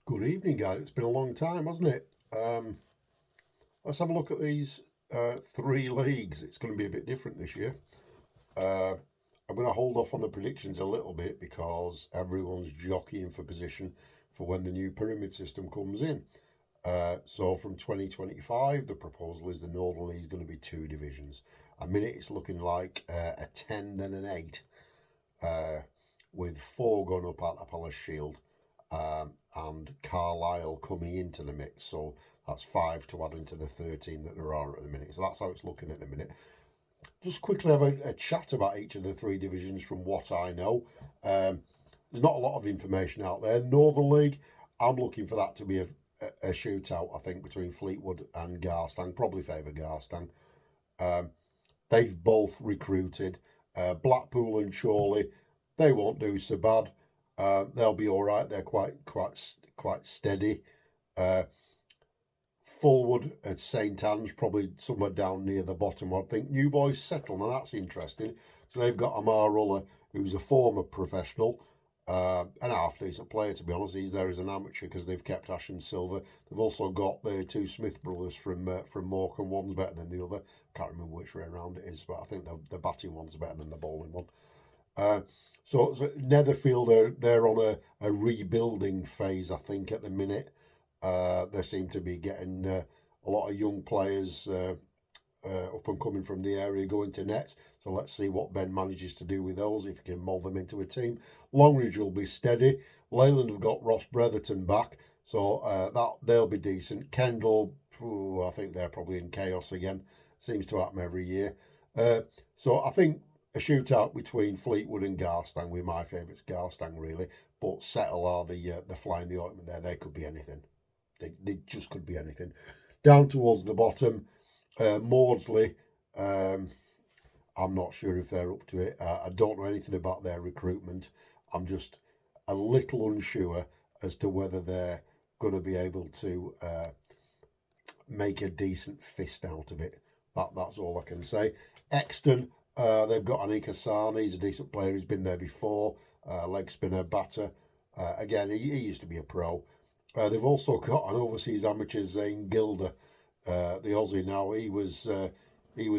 Good evening, guys. It's been a long time, hasn't it? Let's have a look at these three leagues. It's going to be a bit different this year. Uh, I'm going to hold off on the predictions a little bit because everyone's jockeying for position for when the new pyramid system comes in. So from 2025, the proposal is the Northern League is going to be two divisions. A minute it's looking like a 10, then an 8, uh, with four going up at the Palace Shield, and Carlisle coming into the mix. So that's five to add into the 13 that there are at the minute. So that's how it's looking at the minute. Just quickly have a chat about each of the three divisions from what I know. There's not a lot of information out there. Northern League, I'm looking for that to be a shootout, I think, between Fleetwood and Garstang. Probably favour Garstang. Um, they've both recruited. Blackpool and Chorley, they won't do so bad. They'll be all right. They're quite steady. Uh, Fulwood at St Anne's, probably somewhere down near the bottom. I think New Boys settled, and that's interesting. So they've got Amar Ruller, who's a former professional, an half decent player, to be honest. He's there as an amateur because they've kept Ash and Silver. They've also got the two Smith brothers from Morecambe. One's better than the other. Can't remember which way around it is, but I think the batting one's better than the bowling one. Uh, so Netherfield, they're on a rebuilding phase, I think, at the minute. They seem to be getting a lot of young players up and coming from the area going to nets. So let's see what Ben manages to do with those, if he can mould them into a team. Longridge will be steady. Leyland have got Ross Bretherton back, so that they'll be decent. Kendall, I think they're probably in chaos again. Seems to happen every year. Uh, so I think a shootout between Fleetwood and Garstang. With my favourites, Garstang really, but Settle are the fly in the ointment there. They could be anything. They just could be anything. Down towards the bottom, Maudsley. Um, I'm not sure if they're up to it. I don't know anything about their recruitment. I'm just a little unsure as to whether they're going to be able to make a decent fist out of it. That's all I can say. Exton, they've got Anik Hassan. He's a decent player. He's been there before. Leg spinner, batter. Again, he used to be a pro. They've also got an overseas amateur, Zane Gilder, the Aussie now. He was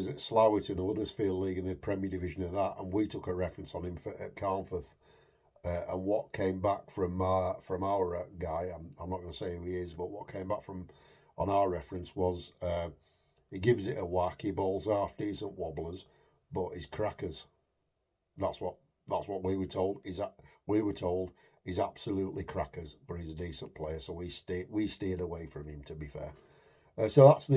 at Slough in the Huddersfield League in the Premier Division of that, and we took a reference on him at Carnforth. And what came back from our guy, I'm not going to say who he is, but what came back from on our reference was he gives it a whack. He bowls half decent wobblers, but he's crackers. That's what we were told. We were told he's absolutely crackers, but he's a decent player. So we steered away from him. To be fair, so that's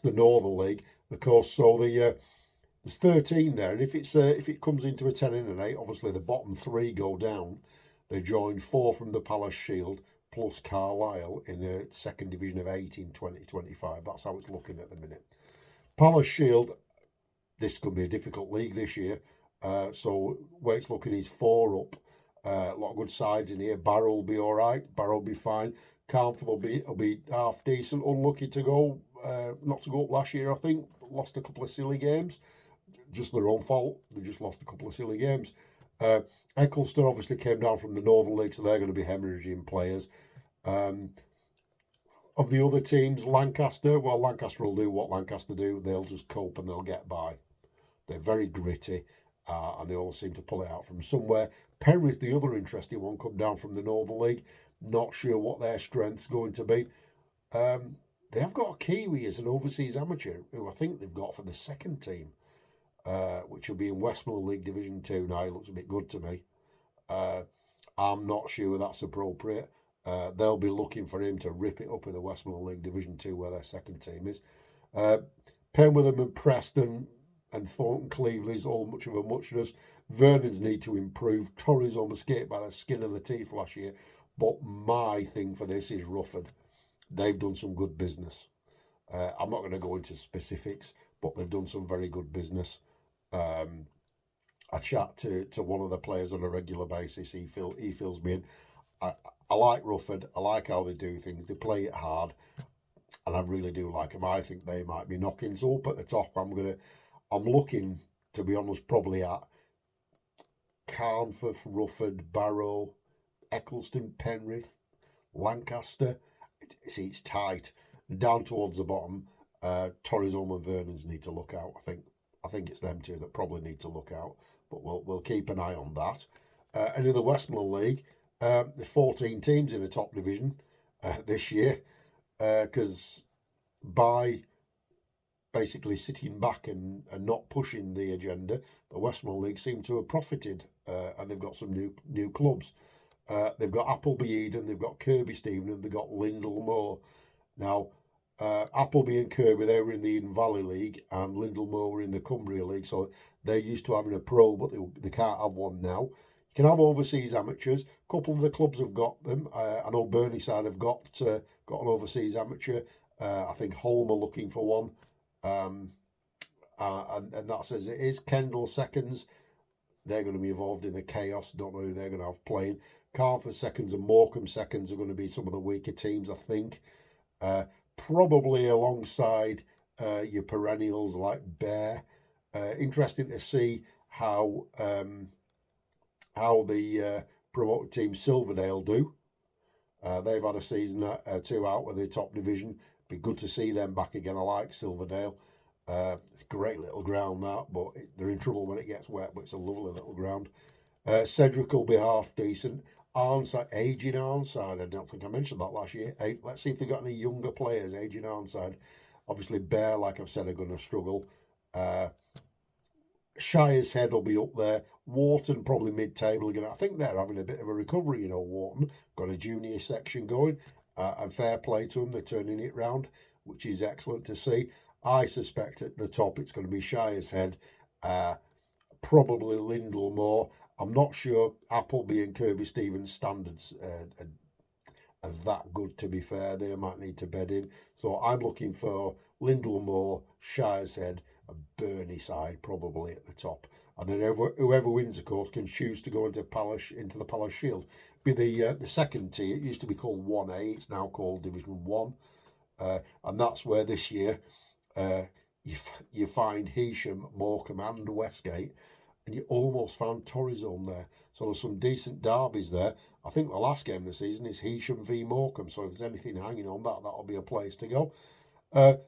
the Northern League, of course. So there's 13 there, and if it comes into a 10 and an 8, obviously the bottom three go down. They join four from the Palace Shield plus Carlisle in the second division of 8 in 2025. That's how it's looking at the minute. Palace Shield, this could be a difficult league this year. So where it's looking is four up. A lot of good sides in here. Barrow will be all right. Barrow will be fine. Carnforth will be half decent. Unlucky to go, not to go up last year. I think lost a couple of silly games. Just their own fault. They just lost a couple of silly games. Uh, Eccleston obviously came down from the Northern League, so they're going to be hemorrhaging players. Um, of the other teams, Lancaster, well, Lancaster will do what Lancaster do. They'll just cope and they'll get by. They're very gritty, and they all seem to pull it out from somewhere. Penrith, the other interesting one, come down from the Northern League. Not sure what their strength's going to be. They have got a Kiwi as an overseas amateur, who I think they've got for the second team, which will be in Westmoreland League Division 2 now. It looks a bit good to me. Uh, I'm not sure that's appropriate. They'll be looking for him to rip it up in the Westmoreland League Division 2 where their second team is. Uh, Penwitham and Preston and Thornton Cleveley's all much of a muchness. Vernon's need to improve. Torres almost escaped by the skin of the teeth last year. But my thing for this is Rufford. They've done some good business. I'm not going to go into specifics, but they've done some very good business. Um, I chat to one of the players on a regular basis. He fills me in. I, I like Rufford. I like how they do things. They play it hard, and I really do like them. I think they might be knockings up at the top. I'm looking, to be honest, probably at Carnforth, Rufford, Barrow, Eccleston, Penrith, Lancaster, it's tight. Down towards the bottom, Torrizome and Vernon's need to look out. I think it's them two that probably need to look out, but we'll keep an eye on that. And in the Westmoreland League, there's 14 teams in the top division this year, because by basically sitting back and not pushing the agenda, the Westmoreland League seem to have profited, and they've got some new clubs. They've got Appleby Eden, they've got Kirby Stephen, and they've got Lindell Moor. Now, Appleby and Kirby, they were in the Eden Valley League, and Lindell Moor were in the Cumbria League, so they're used to having a pro, but they can't have one now. You can have overseas amateurs. A couple of the clubs have got them. I know Burnieside have got an overseas amateur. I think Holm are looking for one. And that's as it is. Kendall seconds, they're going to be involved in the chaos. Don't know who they're going to have playing. Carnforth seconds and Morecambe seconds are going to be some of the weaker teams, I think. Probably alongside your perennials like Bear. Interesting to see how the promoted team Silverdale do. They've had a season two out with the top division. Be good to see them back again. I like Silverdale. It's a great little ground that, but they're in trouble when it gets wet, but it's a lovely little ground. Cedric will be half decent. Arnside, aging Arnside, I don't think I mentioned that last year. Let's see if they've got any younger players, aging Arnside. Obviously, Bear, like I've said, are going to struggle. Shire's Head will be up there. Wharton probably mid-table again. I think they're having a bit of a recovery, Wharton. Got a junior section going, and fair play to them. They're turning it round, which is excellent to see. I suspect at the top it's going to be Shire's Head, probably Lindell Moor. I'm not sure Appleby and Kirby Stevens standards are that good, to be fair. They might need to bed in. So I'm looking for Lindell Moor, Shire's Head, and Burnieside probably at the top. And then whoever wins, of course, can choose to go into the Palace Shield. Be the second tier. It used to be called 1A. It's now called Division 1. And that's where this year you find Heysham, Morecambe and Westgate, and you almost found Torrizome there. So there's some decent derbies there. I think the last game of the season is Heysham v Morecambe, so if there's anything hanging on that, that'll be a place to go.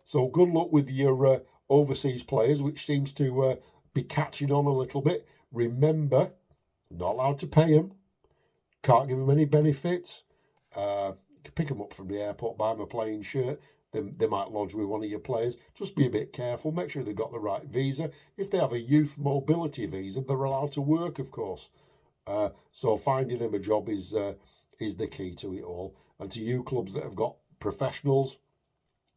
So good luck with your overseas players, which seems to be catching on a little bit. Remember, not allowed to pay them, can't give them any benefits. You can pick them up from the airport, buy them a playing shirt. They might lodge with one of your players. Just be a bit careful. Make sure they've got the right visa. If they have a youth mobility visa, they're allowed to work, of course. So finding them a job is the key to it all. And to you clubs that have got professionals,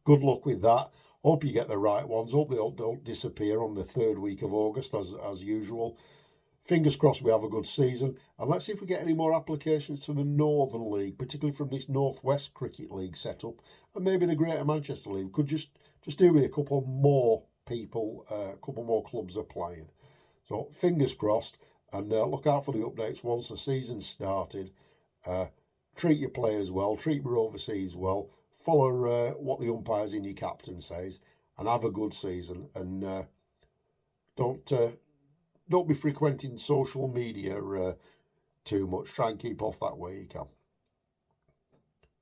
good luck with that. Hope you get the right ones. Hope they don't disappear on the third week of August as usual. Fingers crossed we have a good season. And let's see if we get any more applications to the Northern League, particularly from this Northwest Cricket League setup. And maybe the Greater Manchester League could just do with a couple more people, a couple more clubs applying. So fingers crossed. And look out for the updates once the season's started. Treat your players well. Treat your overseas well. Follow what the umpires in your captain says. And have a good season. And don't be frequenting social media too much. Try and keep off that way you can.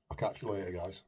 I'll catch you later, guys.